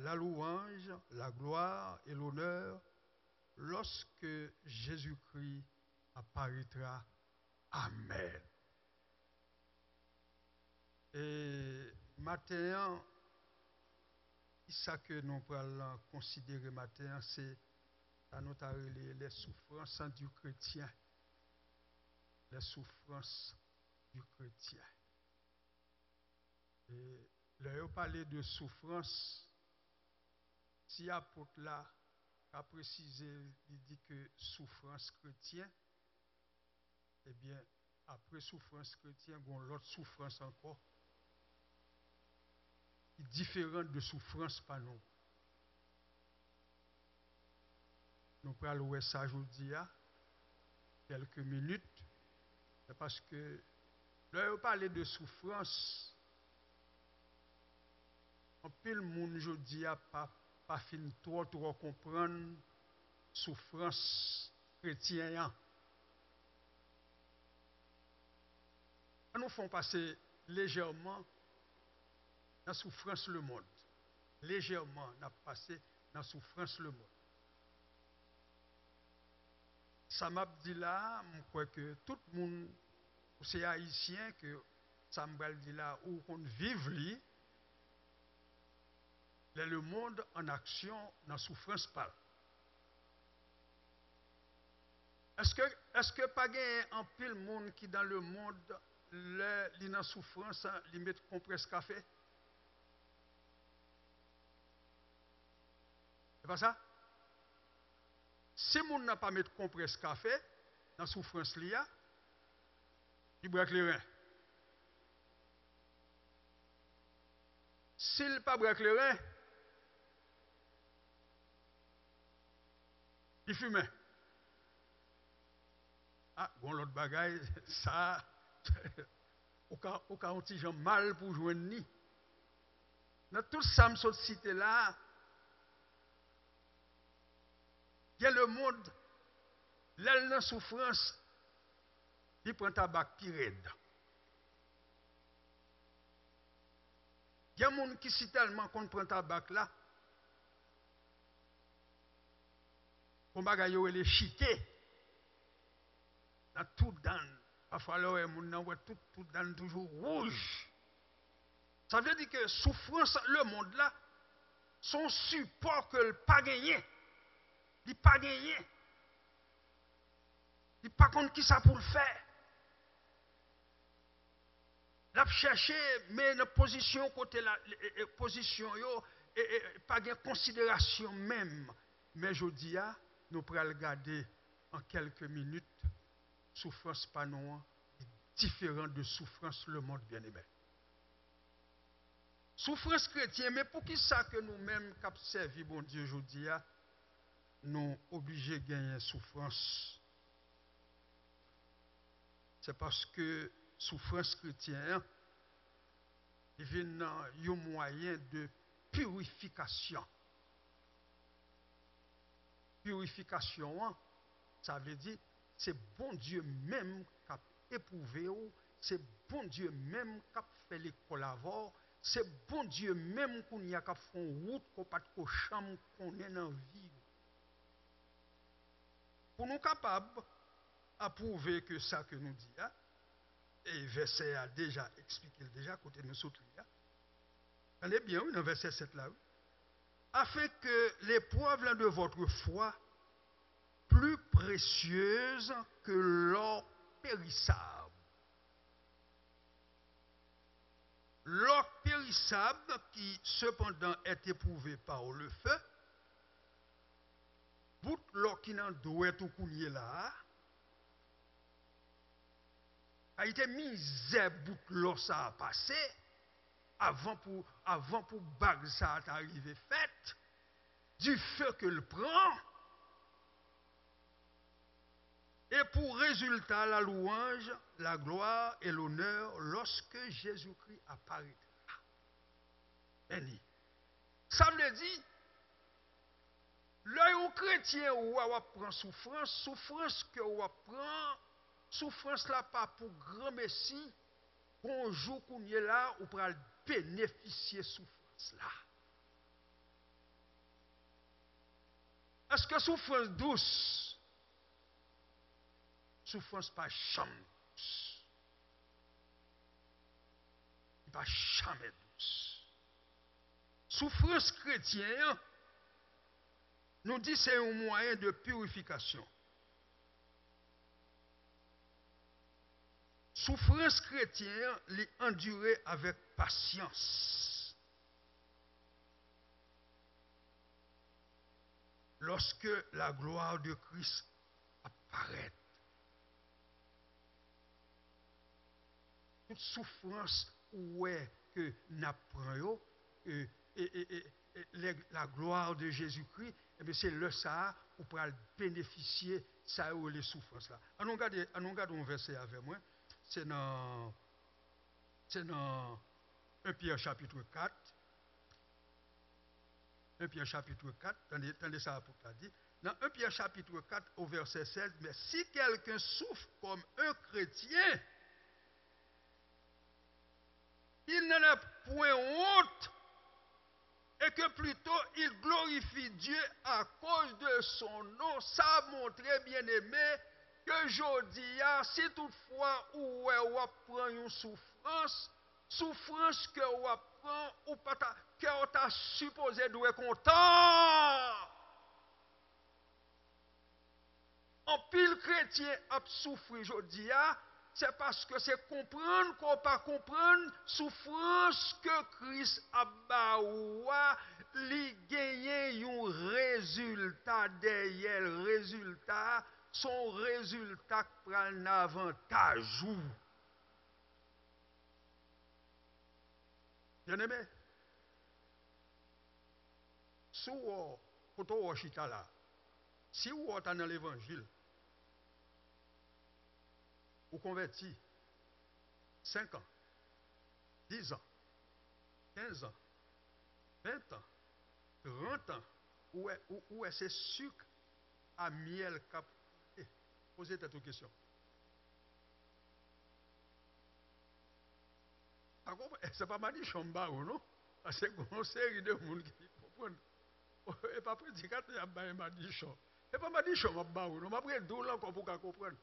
la louange, la gloire et l'honneur lorsque Jésus-Christ apparaîtra. Amen. Et maintenant, ça que nous allons considérer maintenant, c'est à notre les souffrances du chrétien. Les souffrances du chrétien. Et là, on parlait de souffrance. Si l'apôtre là a précisé, il dit que souffrance chrétien, eh bien, après souffrance chrétien, il y a l'autre souffrance encore, qui est différente de souffrance par nous. Nous allons voir ça aujourd'hui, quelques minutes, parce que là, on parlait de souffrance. En pile monde aujourd'hui a pas fin trop comprendre souffrance chrétienne. Nous font passer légèrement dans la souffrance le monde. Légèrement, on a passé dans la souffrance le monde. Ça m'a dit là, je crois que tout le monde, c'est haïtien, que ça m'a dit là, où on vive le monde en action dans la souffrance parle. Est-ce que pas un pile monde qui dans le monde li dans souffrance li met compresse café? C'est pas ça? Si moun n'a pas mettre compresse café dans souffrance liya, il braque les reins. S'il pas braque les reins, il fume. Ah, bon l'autre bagaille, ça au cas un petit gens mal pour joindre ni. Dans tout ça me cité là, il y a le monde, l'aile dans souffrance, il prend tabac qui raide. Il y a des gens qui si tellement qu'on prend tabac là, qu'on va gagner les chiquets. Dans tout dan, parfois là, on voit tout dan toujours rouge. Ça veut dire que souffrance, le monde là, son support que le pas gagné. Il pas gagné. Il pas compte qui ça pour le faire. L'a cherché, mais dans position côté la position yo pas de considération même. Mais je dis nous pourrons regarder en quelques minutes souffrance pas non différente de souffrance le monde bien-aimé. Souffrance chrétienne, mais pour qui ça que nous-mêmes qui servi bon Dieu aujourd'hui nous obligés de gagner souffrance? C'est parce que souffrance chrétienne est un moyen de purification. Purification, ça veut dire c'est bon Dieu même qui a éprouvé, c'est bon Dieu même qui a fait les collaborateurs, c'est bon Dieu même qui a fait une route, qu'on pas de chambre, qu'on est dans la vie. Pour nous capables approuver que ça que nous dit, et verset a déjà expliqué déjà côté de nous autres. Allez bien, oui, dans verset 7 là. Afin que l'épreuve de votre foi, plus précieuse que l'or périssable. L'or périssable qui cependant est éprouvé par le feu, bout l'or qui n'en doit tout couler là, a été misère bout l'or ça a passé, avant pour bague ça a arrivé fait, du feu que le prend, et pour résultat la louange, la gloire et l'honneur lorsque Jésus-Christ apparaîtra. Ça veut dire, l'œil chrétien ou prend souffrance que ou prend, souffrance là pas pour grand messie, qu'on joue qu'on est là ou pour bénéficier souffrance là. Est-ce que souffrance douce? Souffrance pas jamais douce. Pas jamais douce. Souffrance chrétienne, nous dit c'est un moyen de purification. Souffrance chrétienne, l'endurer avec patience. Lorsque la gloire de Christ apparaît, toute souffrance ouais que n'apprend la gloire de Jésus-Christ, c'est le ça pour bénéficier ça les souffrances là. On regarde un verset avec moi. C'est dans 1 Pierre chapitre 4. 1 Pierre chapitre 4, attendez ça pour t'as dit. Dans 1 Pierre chapitre 4 au verset 16, mais si quelqu'un souffre comme un chrétien, il n'en a point honte, et que plutôt il glorifie Dieu à cause de son nom. Ça montre bien aimé que jodi a, si toutefois ou prend une souffrance que ou prend ou pas que ou t'a supposé doit content. En pile chrétien a souffrir jodi a, c'est parce que c'est comprendre qu'on pas comprendre souffrance que Christ a baoua li gagner un résultat derrière le résultat son résultat prend un avantage. Bien aimé, si vous êtes là, si vous êtes dans l'évangile, vous convertis 5 ans, 10 ans, 15 ans, 20 ans, 30 ans, où est ce sucre à miel cap? Posez cette question. Ce n'est pas Madichon Barou, non? C'est une série de monde qui comprennent. Et pas prédicateur, il y a Madichon. Ce n'est pas Madichon Barou, non? Après, d'où là pour comprendre.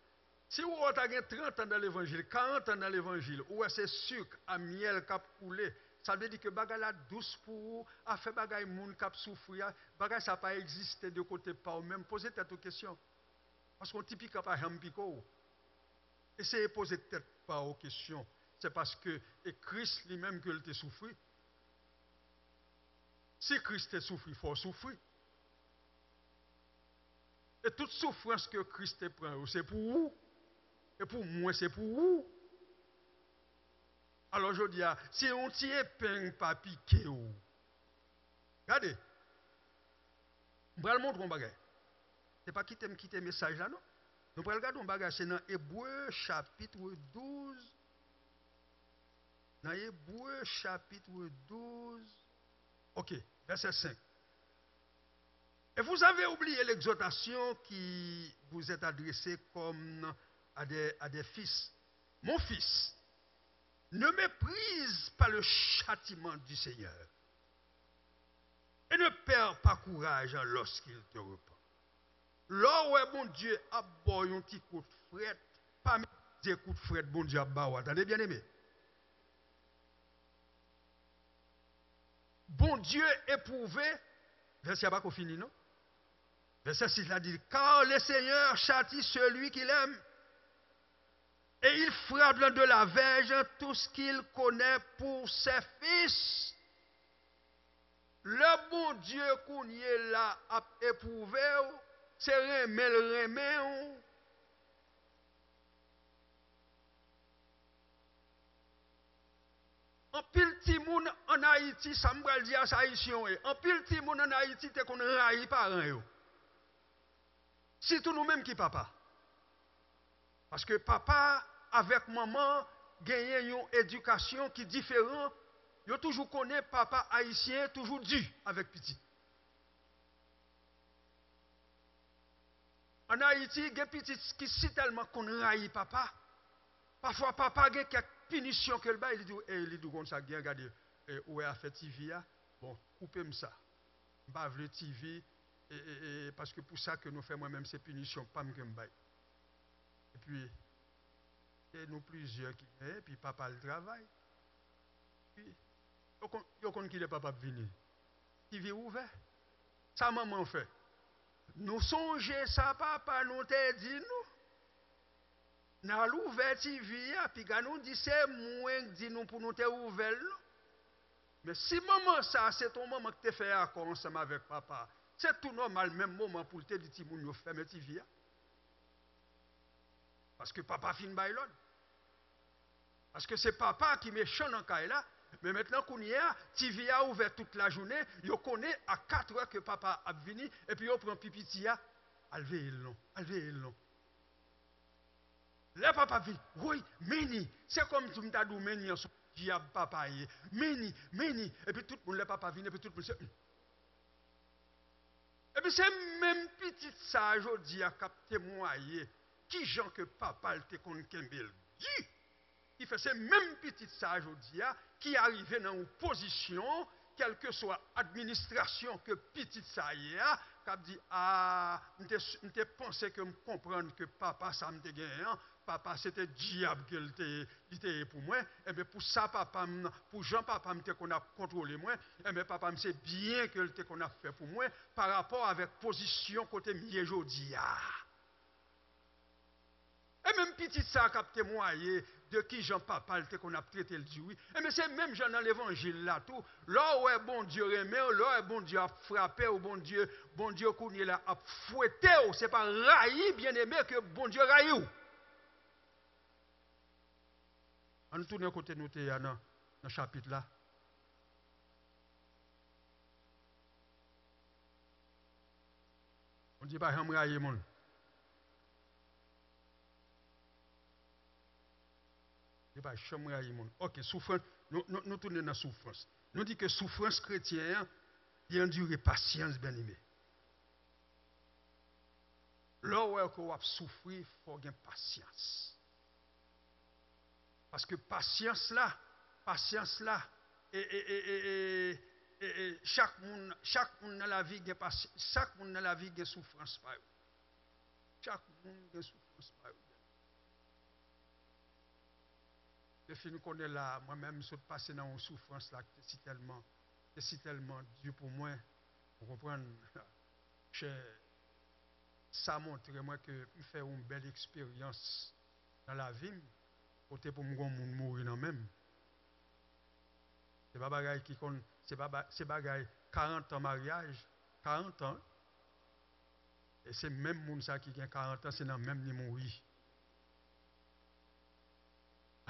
Si vous avez 30 ans dans l'évangile, 40 ans dans l'évangile, où est-ce sucre à miel cap coulé, ça veut dire que bagay la douce pour vous, a fait bagay moun cap souffrir, bagay ça pas existé de côté pas ou même. Posez cette question. Parce qu'on typique pas hampico. Essayez de poser peut-être pas aux questions. C'est parce que Christ lui-même que il te souffri. Si Christ te souffri, il faut souffrir. Et toute souffrance que Christ te prend, c'est pour vous. Et pour moi, c'est pour vous. Alors je dis, si on tient pain pas piqué, regardez, je vais vous montrer un bagage. Ce n'est pas quitter le message là, non? Nous allons regarder un bagage, c'est dans Hébreu chapitre 12. Dans Hébreu chapitre 12. Ok, verset 5. Et vous avez oublié l'exhortation qui vous est adressée comme à des fils. Mon fils, ne méprise pas le châtiment du Seigneur. Et ne perds pas courage lorsqu'il te reprend. Là où est bon Dieu a boy un petit coup de fret, pas des coups de fret, bon Dieu a baou. Attendez bien aimé. Bon Dieu éprouvé, verset pas qu'on finit, non? Verset 6 là dit, car le Seigneur châtie celui qu'il aime, et il frappe de la verge tout ce qu'il connaît pour ses fils. Le bon Dieu qu'on y est là a éprouvé, c'est remet le remet. En pile timoun en Haïti, ça me dit à ça haïtien. En pile timoun en Haïti, t'es qu'on raille parents yo. Surtout nous-mêmes qui papa. Parce que papa avec maman gagne une éducation qui est différente. Yo toujours connaît papa haïtien toujours dû avec petit. En Haïti, il y a petit qui si tellement qu'on raille papa. Parfois papa a quelques punitions que le bas il dit comme ça regardez où est a fait TV bon coupez-moi ça. Pas le TV Et parce que pour ça que nous faisons moi-même ces punitions, pas me bail. Et puis, et nous plusieurs qui viennent, puis papa le travail. Puis, il y a qui le papa venir. Qui vit ouvert. Ça, maman fait. Nous songeons ça, papa, nous te dit, nous. Dans l'ouvert TV, puis quand nous dit c'est moins dit nous pour nous te ouvert. Mais si maman ça, c'est ton maman qui te fait accord ensemble avec papa. C'est tout normal, même moment pour te dire que nous ferme TV. Parce que papa fin bailon. Parce que c'est papa qui méchant dans le là. Mais maintenant qu'on y a, TV a ouvert toute la journée, il connaît à 4 heures que papa a venu, et puis il prend pipitia, alvé le long. Le papa dit, oui, meni, c'est comme tu m'as dit, meni, en son diable papa, meni, et puis tout le monde, le papa vient, et puis tout le monde, et puis c'est même petit ça, aujourd'hui, à cap témoigner, qui gens que papa, le te kon kembel, dit, qui fait ces mêmes petites ça aujourd'hui, qui arrivent dans une position, quelle que soit administration que petite ça y est, qui dit, ah, je pensé que je comprendre que papa, ça me gagné, papa, c'était diable qu'il était pour moi, et bien pour ça, papa, pour Jean, papa, qu'on a contrôlé moi, et bien papa, c'est bien que qu'on a fait pour moi, par rapport avec position côté milieu aujourd'hui. Et même petit ça qui a témoigné de qui Jean Papa qu'on a traité le Dieu. Et mais c'est même Jean dans l'évangile là tout. Là où est bon Dieu remet, là où est bon Dieu a frappé, ou bon Dieu qu'on est là a fouetté, c'est pas raï bien aimé que bon Dieu raï. On tourne côté nous dans le chapitre là. On dit pas jamais raï mon. Ok, souffrance, nous tournons dans la souffrance. Nous disons que souffrance chrétienne, il y a enduré patience, bien aimé. Là où on a souffert, il faut avoir patience. Parce que patience là, et chaque monde dans la vie a patience, chaque monde dans la vie a souffrance par eux. Chaque monde a souffrance par eux. Je nous connais là, moi-même, je suis passé dans une souffrance là, c'est si tellement dur pour moi. Vous comprenez? Ça montre moi que je fais une belle expérience dans la vie, côté pour moi, mourir dans même. C'est pas bagaille qui compte, c'est bagaille 40 ans mariage, 40 ans. Et c'est même moun ça qui a 40 ans, c'est dans même ni mourir.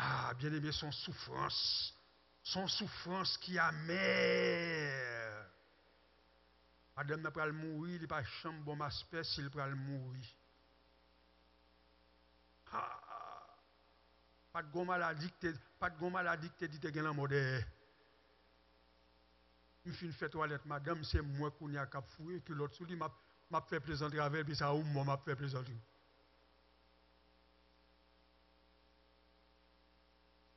Ah, bien aimé, son souffrance qui est amère. Madame n'a pas le mourir, il n'a pas chambre bon aspect s'il peut le mourir. Ah, pas de maladie que dit que la mode. Il fait une fête toilette, madame, c'est moi qui a cap fouiller que l'autre souli m'a fait plaisanter avec puis ça ou moi m'a fait plaisanter.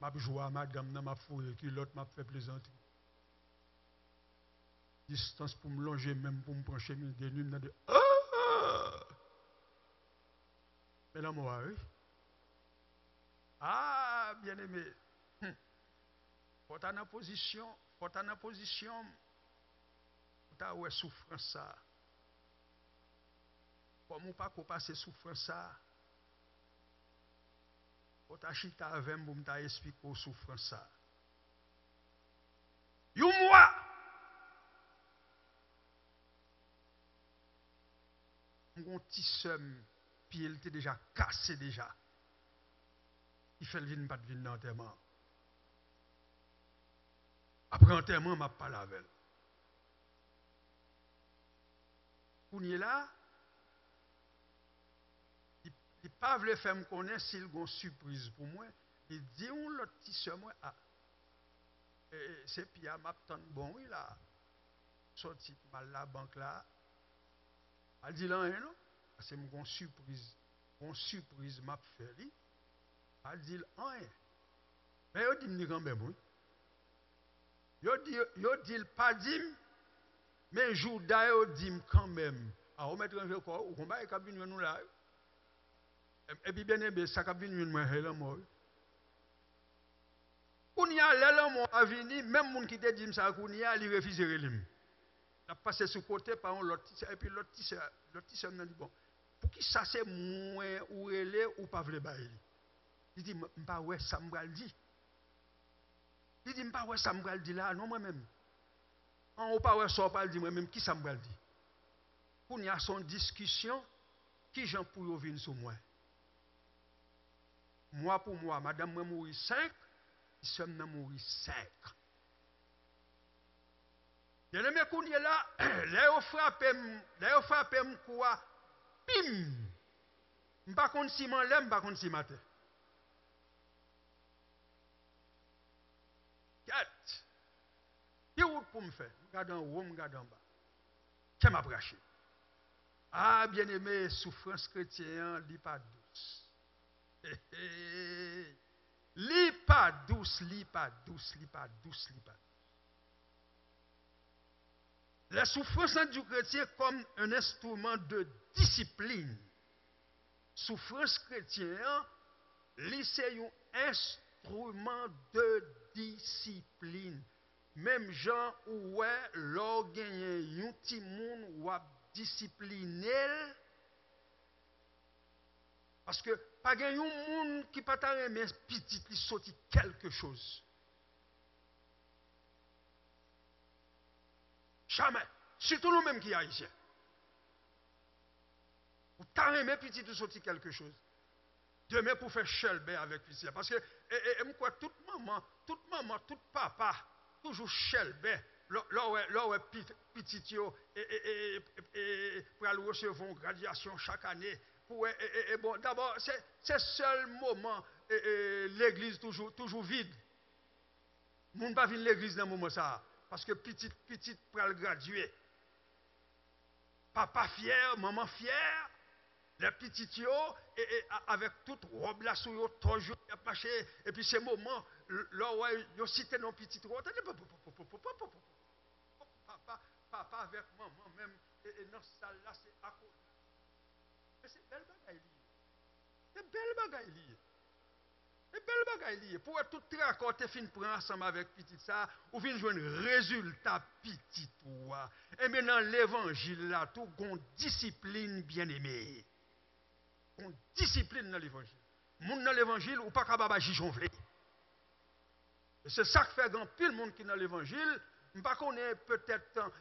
M'a joué à madame dans ma fouille qui l'autre m'a fait plaisanter. Distance pour me longer même pour me pencher mille de nuit de mais là moi oui. Ah bien aimé. Faut être en position, pour ta ouais souffrance ça. Comment pas qu'on passe souffrance ça. Faut t'achiter avec moi pour t'expliquer aux souffrance ça. You moi. Mon petit seum, puis il était déjà cassé déjà. Il fait le vin pas de vin dans l'enterrement. Après l'enterrement, je ne pas avec elle. Pour nous là, il ne pas veut faire me connaître s'il a une surprise pour moi. Il dit on l'autre petit seum moi ah c'est Pierre m'a tant bon il a sorti mal la banque là. Elle dit là non, c'est une surprise. Une surprise m'a fait lui. Elle dit rien. Mais il dit quand même oui. Yo dit pas dit Mais Judas dit quand même, à on mettre un quoi, ou combat et cabine nous là. Et puis bien aimé, ça cabine moi là moi. On y a là moi à venir, même moun qui te dit ça qu'on y a, il refuse relim. La passer sur côté par l'autre et puis l'autre tisseur nan dit bon. Pour qui ça c'est moins ou relé ou pas vle bail. Il dit m'pa ouais ça m'bral dit. Il dit m'pa ouais ça m'bral dit là non moi même. On pas ouais ça pas dit moi même qui ça m'bral dit. Pour y a son discussion qui j'en pour yo venir sur moi. Moi pour moi madame moi mourir 5, il sommes nan mourir 5. Bien aimé qu'on y est là, là on frappe quoi bim. M'pas kon si man lèm, m'pas kon si matin. Kat. Qui route pour me faire? M'garde en haut, m'garde en bas. Qui m'a braché? Ah, bien aimé, souffrance chrétienne, li pas douce. Li pas douce, li pas douce, li pas douce, li pas douce. La souffrance du chrétien comme un instrument de discipline. Souffrance chrétienne, c'est un instrument de discipline. Même gens où l'on gagne un petit monde ou a discipliné. Parce que pas gagne un monde qui pas ta mais petit qui sorti quelque chose. Jamais. Surtout nous-mêmes qui haïtiens. Ou t'as aimé petit tout sorti quelque chose. Demain pour faire chelbe avec petit. Parce que, et quoi, toute maman, tout papa, toujours chelbe. Là où petit yo, et pour aller recevoir une graduation chaque année. Bon, d'abord, c'est seul moment, l'église toujours vide. Moun pas vient l'église dans le moment ça. Parce que petit pour le graduer. Papa fier, maman fier, les petits yo, et avec toute robe là sur yo, toujours marché, et puis ces moments, là où yo cité nos petits robe, papa avec maman même, et dans cette salle là, c'est à côté. Mais c'est belle bagaille liée. C'est belle bagaille liée. C'est belle bagaille liée. Pour être tout raccord, tu fin prendre ensemble avec petit ça, ou fin jouer un résultat petit pour. Et maintenant l'évangile là, tout gon discipline bien aimée. On discipline dans l'évangile. Moun dans l'évangile ou pas capable de vle. Et c'est ça qui fait grand pile monde qui dans l'évangile, pas connaît peut-être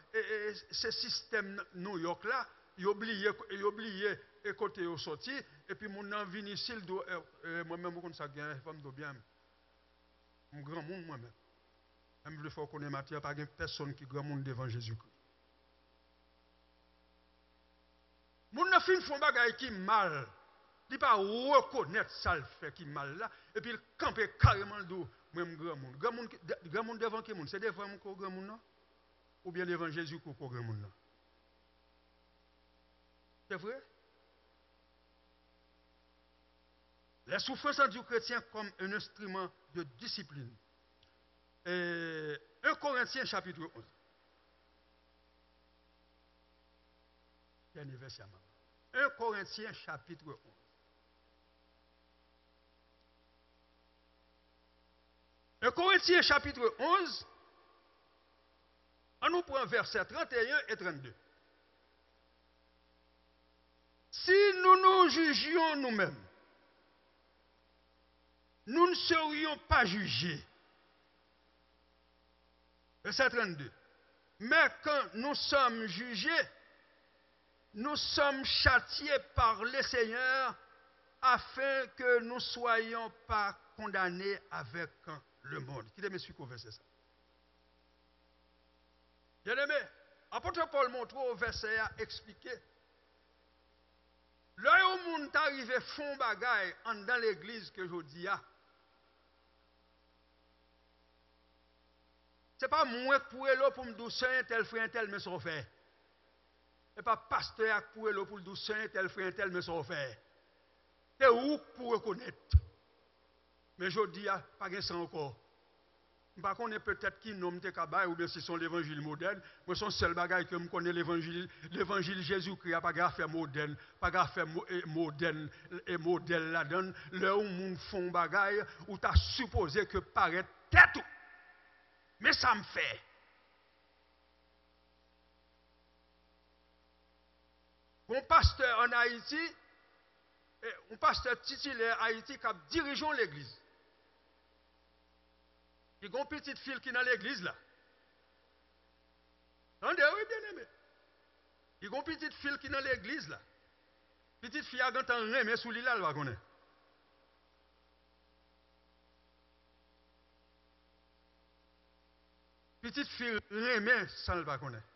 ce système New York là, il oublié et côté au sorti et puis mon nan vini ici moi même comme ça gagne femme do bien. Mon grand monde moi même. Même le faut connaître matière pas personne qui grand monde devant Jésus-Christ. Mon nan fin font bagaille qui mal. Il pas reconnaître ça le fait qui mal là et puis il camper carrément le dos même grand monde. Grand monde devant qui monde? C'est devant mon grand monde non? Ou bien devant Jésus ko grand monde non? C'est vrai? La souffrance du chrétien comme un instrument de discipline. 1 Corinthiens chapitre 11. Dernier verset. 1 Corinthiens chapitre 11. Un Corinthiens chapitre 11, on nous prend versets 31 et 32. Si nous nous jugions nous-mêmes, nous ne serions pas jugés. Verset 32. Mais quand nous sommes jugés, nous sommes châtiés par le Seigneur afin que nous ne soyons pas condamnés avec le monde. Qui me suit au verset ça? Bien aimé, apôtre Paul montre au verset à expliquer. Là où monde est arrivé fond bagaille dans l'église que je dis, ce n'est pas moi pour me dire un tel frère, un tel me sont fait. Ce n'est pas pasteur pour me dire un tel frère, un tel me sont fait. C'est où pour reconnaître. Mais je dis, pas de sang encore. Par contre, peut-être qui nomme tes cabas ou bien si c'est l'évangile moderne. Moi, son seul bagage que je connais l'évangile Jésus-Christ, pas grave faire moderne, pas grave faire moderne et modèle là-dedans. Là où moun font bagage, où tu as supposé que paraît tête. Mais ça me fait. Un pasteur en Haïti, un pasteur titulaire Haïti qui dirige l'église. Il y a une petite fille qui est dans l'église là. Attendez, oui, bien aimé. Il y a une petite fille qui est dans l'église là. Petite fille a un temps remé sous l'île là, elle va connaître. Petite fille remé, ça ne va connaître.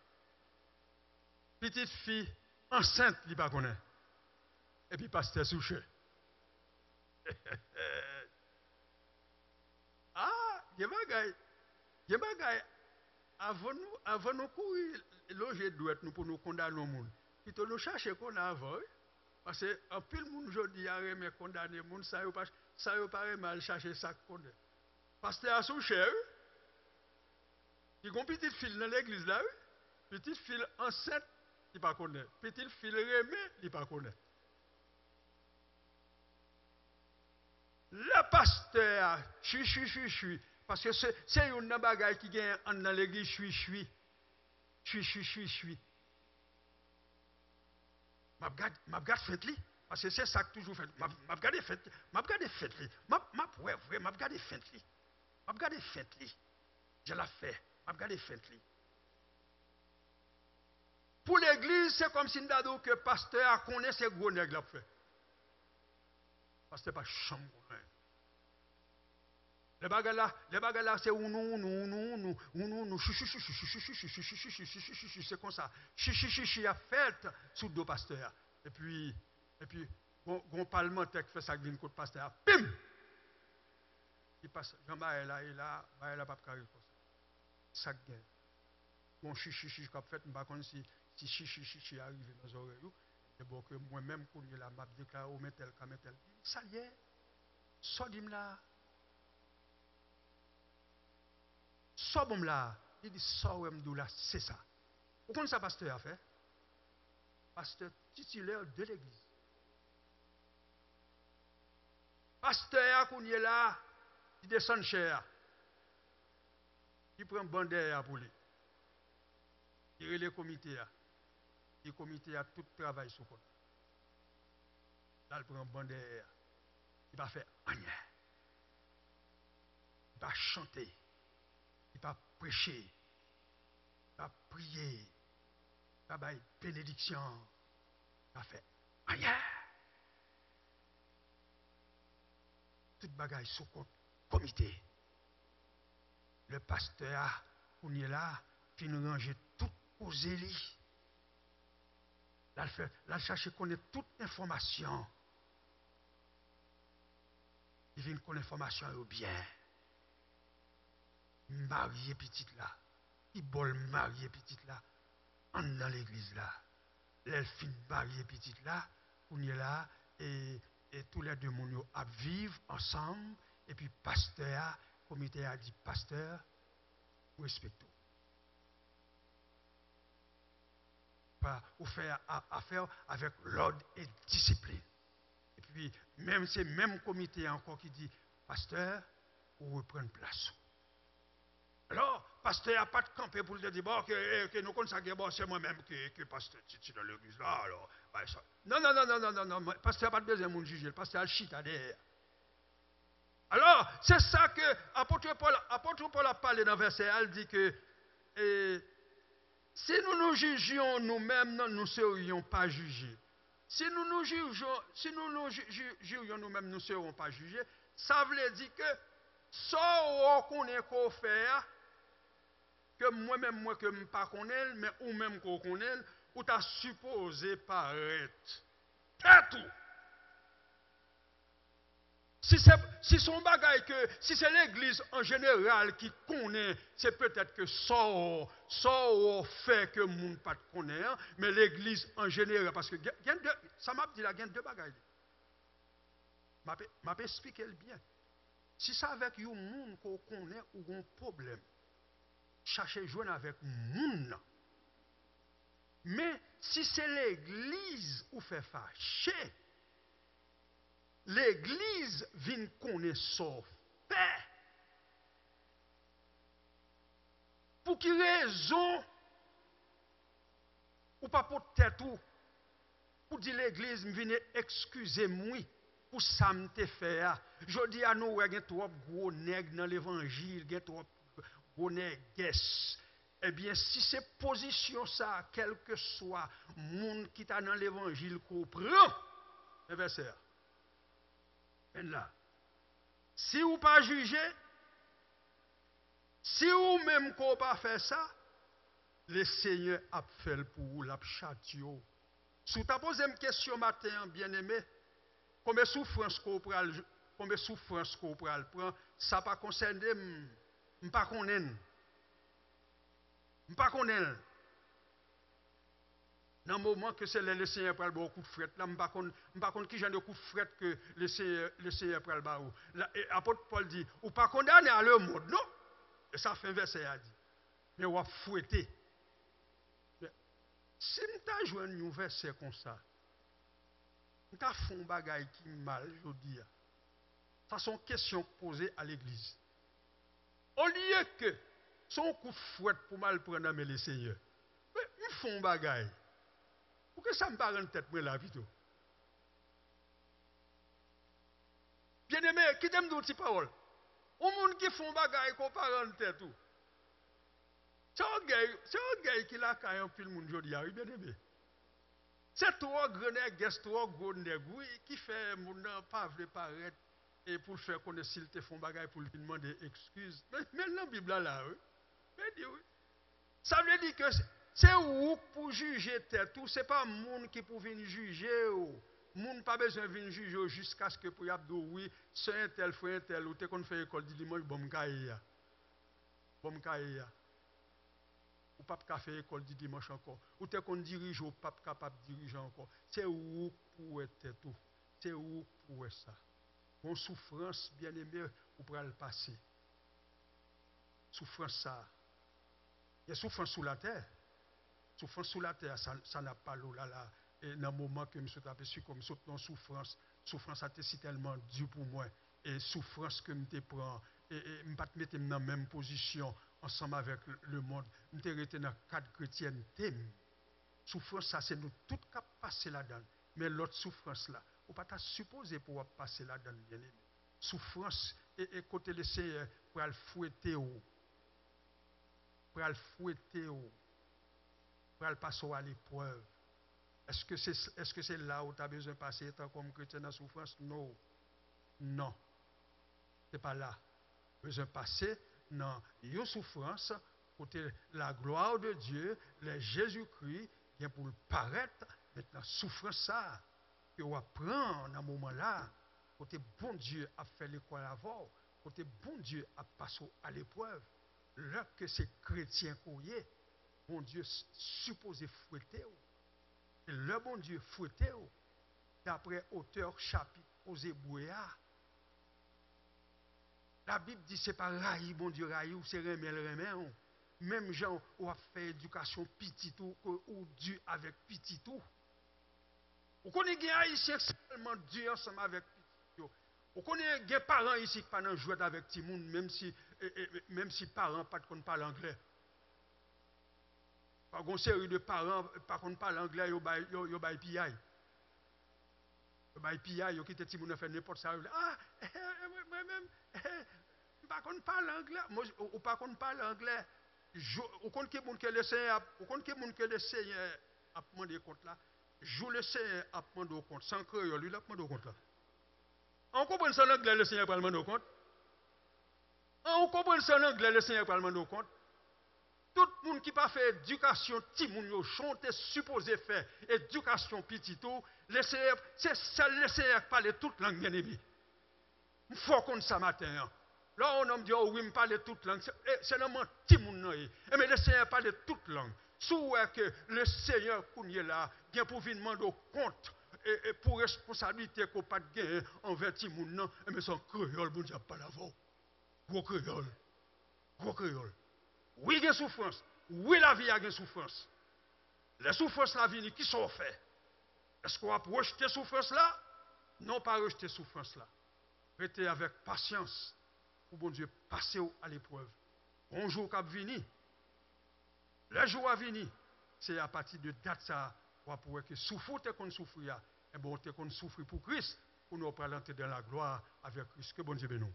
Petite fille enceinte, il va connaître. Et puis pasteur Souché. Ah, il y a des bagailles. Avant nous courir, loger douette nous pour nous condamner au monde. Plutôt nous chercher qu'on a avant. Parce que en pile monde aujourd'hui a remis condamner le monde, ça y pas mal chercher ça condamner. Pasteur Souché, il y a une petite fille dans l'église là, petite fille enceinte, il ne pas connaître. Petite fille remée, il ne pas connaître. Le pasteur, chui, parce que c'est une bagaille qui gagne dans l'église, chui. M'a regarde fait li, parce que c'est ça que toujours fait. M'a regarde fait li. M'a regarde fait li. Je l'ai fait. M'a regarde fait li. Pour l'église, c'est comme si nous que le pasteur connaît ces gros nègres là fait. Pasteur pas chambre. Les bagages là, c'est nous, c'est comme ça. Chichi a fait sous deux pasteurs. Et puis, un parlementaire qui fait ça, qui vient contre pasteur, bim! Il passe, Jean-Baël là, il a pas carré comme ça. Ça gagne. Bon, chichi, qu'a fait, je ne sais pas si chichi arrive dans les oreilles. Et bon, que moi-même, quand il a m'a déclaré, ou mettez ça y est, sodim là. Sobom là, il dit Sowem là, c'est ça. Vous connaissez ça, pasteur a fait? Pasteur titulaire de l'église. Pasteur, quand il est là, il descend cher. Il prend un bandère pour lui. Il est le comité. Le comité a tout travail sur côté. Là, il prend un bandère. Il va faire rien. Il va chanter. Il va prêcher, il va prier, il va faire bénédiction, il va faire rien. Tout bagaille sous comité. Le pasteur, on est là, puis nous ranger tout aux élites. Là, il cherche à connaître toute information. Il vient connaître l'information au bien. Marié petite là, il bol marié petite là, en dans l'église là. L'elfine marié petite là, on est là, et tous les deux moun à vivre ensemble, et puis pasteur, comité a dit pasteur, respectons. Ou faire affaire avec l'ordre et discipline. Et puis, c'est même comité encore qui dit pasteur, ou reprendre place. Alors, pasteur n'a pas de campé pour te dire bon, que nous consacrons, bon, c'est moi-même qui pasteur Titi dans l'église là. Alors, bah, ça. Non, pasteur n'a pas de besoin de juger, le pasteur a le chita derrière. Alors, c'est ça que apôtre Paul a parlé dans le verset, elle dit que si nous nous jugions nous-mêmes, nous ne serions pas jugés. Si nous nous jugions nous-mêmes, nous ne serons pas jugés. Ça veut dire que ça qu'on est qu'on fait, que moi-même, moi que je ne pas connais, mais ou même qu'on connaît, ou tu as supposé paraître. C'est tout. Si son bagage que, si c'est l'église en général qui connaît, c'est peut-être que ça fait que moun pas connaît, mais l'église en général, parce que ça m'a dit là, il y a deux bagages. M'a expliqué le bien. Si c'est avec un monde qu'on connaît ou un problème, cherchez joindre avec monde. Mais si c'est l'église ou fait fâcher, l'église vient connaître son fait. Pour quelle raison ou pas pour tête ou pour dire l'église vient excuser moi pour ça me te fait. Je dis à nous, il y a trop gros nègres dans l'évangile, il y a trop gros nègres. Eh bien, si c'est position ça, quel que soit le monde qui est dans l'évangile comprend, eh bien, c'est là. Si vous pas jugé, si vous même qu'on pas fait ça, le Seigneur a fait pour vous, l'a châtié. Si vous avez posé une question matin, bien-aimé, combien de souffrance qu'on prend, ça pas concerné, je pas connaître. Je ne connais pas. Dans le moment que c'est le Seigneur prend le coup de fret, là, je ne sais pas qui genre de coup de fret que le Seigneur prend le bas. L'apôtre Paul dit, ou pas condamné à le monde, non? Et ça fait un verset à dire. Mais on va fouetter. Si je joué un verset comme ça, je fait un bagage qui mal, je dis. Ça sont questions posées à l'église. Au lieu que son coup de fouette pour mal prendre mais le Seigneur. Mais ils font bagaille. Pourquoi ça me parle en tête moi la vie tout? Bien aimé, qui t'aime d'autres paroles? Au monde qui font bagaille qu'on parle en tête tout. C'est un gars qui l'a quand un pile monde jodi bien aimé. C'est toi grand nègre, toi gros nègre qui fait mon pas veut paraître et pour faire connaître s'il te font bagaille pour lui demander excuse. Mais dans la Bible là, oui. Oui. Ça veut dire que c'est où pour juger tout, c'est pas monde qui pour venir juger. Monde pas besoin de venir juger jusqu'à ce que pour y dire oui, c'est un tel, frère un tel, ou t'es qu'on fait école du dimanche, bon kaya. Ou pas faire école du dimanche encore. Ou t'es qu'on dirige ou pas capable de diriger encore. C'est où pour être tout. C'est où pour ça. Bon souffrance bien aimé ou pour le passer. Souffrance ça. Il y a souffrance sous la terre. Souffrance sous la terre, ça n'a pas l'eau là. Et dans le moment que je suis aperçu comme ça, dans souffrance a été si tellement dur pour moi. Et souffrance que je te prends, et je ne pas te mettre dans la même position ensemble avec le monde. Je te rester dans le cadre chrétienté. Souffrance, ça, c'est nous tout qui passer là-dedans. Mais l'autre souffrance là, on ne peut pas supposer pour passer là-dedans, bien aimé. Souffrance, et côté le Seigneur, pour le fouetter, pour le fouetter, pour le passer à l'épreuve. Est-ce que c'est là où tu as besoin de passer étant comme chrétien dans la souffrance? Non. Non. Ce n'est pas là. Besoin de passer dans une souffrance, côté la gloire de Dieu, le Jésus-Christ, vient pour paraître, maintenant, souffrance ça, que on apprend dans ce moment-là, côté bon Dieu a fait l'école avant, côté bon Dieu a passé à l'épreuve, là que c'est chrétien qu'on y est, bon Dieu supposé fouetter. Et le bon Dieu fouetté, d'après auteur chapitre aux Hébreux. La Bible dit c'est pas raï, bon Dieu raï, ou c'est remel. Même gens ont fait éducation petit ou Dieu avec petit tout. Vous connaissez des haïtiens seulement Dieu ensemble avec petit. Vous connaissez des parents ici qui ne jouent avec tout le monde, même si parents ne parlent pas anglais. Par une série de parents, par contre, parlent anglais, ils baillent PI. Ils baillent PI, ils quittent les gens faire n'importe ça. Ah, moi-même, par contre, parle anglais. Moi, ou par contre, parle anglais. Au compte que le Seigneur a demandé compte là, je le Seigneur a demandé compte. Sans créole, lui, il a demandé compte là. On comprend ça en anglais, le Seigneur a demandé compte. On comprend ça en anglais, le Seigneur a demandé compte. Tout le monde qui n'a pas fait éducation, tout le monde est supposé faire éducation petit tout. C'est ça, le Seigneur qui parle toute langue, bien aimé. Il faut qu'on ça matin. Là, on me dit, oh oui, je parle toute langue. C'est vraiment tout le monde. Mais le Seigneur parle toute langue. Soit que le Seigneur, qu'on est là, vient pour venir demander compte pour responsabilité qu'on pas de gagner envers Timoun, non, mais son créole, bon Dieu, pas l'avant. Gros créole. Gros créole. Oui, il y a souffrance. Oui, la vie a une souffrance. Les souffrances la vie, qui sont faites? Est-ce qu'on va rejeter souffrance là? Non, pas rejeter souffrance là. Restez avec patience pour bon Dieu passer à l'épreuve. Un jour qui venir, le jour à venir, c'est à partir de date ça, on va pouvoir que souffrir qu'on souffre, et bon, qu'on souffre pour Christ, pour nous entrer dans la gloire avec Christ. Que bon Dieu bénisse.